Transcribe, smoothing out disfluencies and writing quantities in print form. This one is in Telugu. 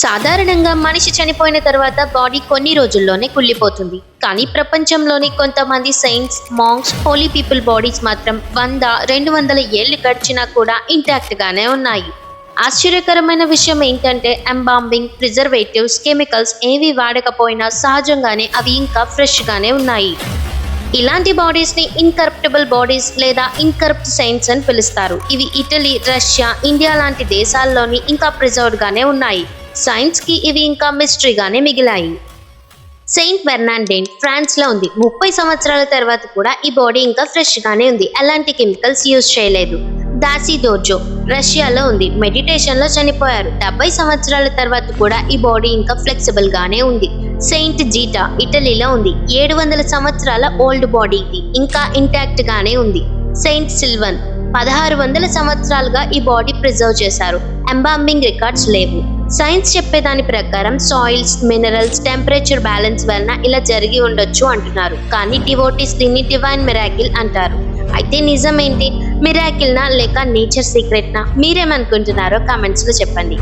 సాధారణంగా మనిషి చనిపోయిన తర్వాత బాడీ కొన్ని రోజుల్లోనే కుళ్ళిపోతుంది. కానీ ప్రపంచంలోని కొంతమంది saints, monks, Holi people bodies మాత్రం 100-200 ఏళ్లు గడిచినా కూడా ఇంటాక్ట్ గానే ఉన్నాయి. ఆశ్చర్యకరమైన విషయం ఏంటంటే ఎంబాంబింగ్, ప్రిజర్వేటివ్స్, కెమికల్స్ ఏవి వాడకపోయినా సహజంగానే అవి ఇంకా ఫ్రెష్ గానే ఉన్నాయి. ఇలాంటి బాడీస్ ని ఇన్కరప్టబుల్ బాడీస్ లేదా ఇన్కరప్ట్ సెయింట్స్ అని పిలుస్తారు. ఇవి ఇటలీ, రష్యా, ఇండియా లాంటి దేశాల్లోని ఇంకా ప్రిజర్వ్డ్ గానే ఉన్నాయి. సైన్స్ కి ఇవి ఇంకా మిస్టరీగానే మిగిలాయి. సెయింట్ బెర్నార్డిన్ ఫ్రాన్స్ లో ఉంది. 30 సంవత్సరాల తర్వాత కూడా ఈ బాడీ ఇంకా ఫ్రెష్ గానే ఉంది. ఎలాంటి కెమికల్స్ యూజ్ చేయలేదు. దాసి దోర్జో రష్యాలో ఉంది. మెడిటేషన్ లో చనిపోయారు. 70 సంవత్సరాల తర్వాత కూడా ఈ బాడీ ఇంకా ఫ్లెక్సిబుల్ గానే ఉంది. సెయింట్ జీటా ఇటలీలో ఉంది. 700 సంవత్సరాల ఓల్డ్ బాడీ ఇది, ఇంకా ఇంటాక్ట్ గానే ఉంది. సెయింట్ సిల్వన్ 1600 సంవత్సరాలుగా ఈ బాడీ ప్రిజర్వ్ చేశారు. ఎంబాంబింగ్ రికార్డ్స్ లేవు. సైన్స్ చెప్పేదాని ప్రకారం సాయిల్స్, మినరల్స్, టెంపరేచర్ బ్యాలెన్స్ వలన ఇలా జరిగి ఉండొచ్చు అంటున్నారు. కానీ డివోటీస్ దీన్ని డివైన్ మిరాకిల్ అంటారు. అయితే నిజమేంటి? మిరాకిల్ నా లేక నేచర్ సీక్రెట్ నా? మీరేమనుకుంటున్నారో కామెంట్స్ లో చెప్పండి.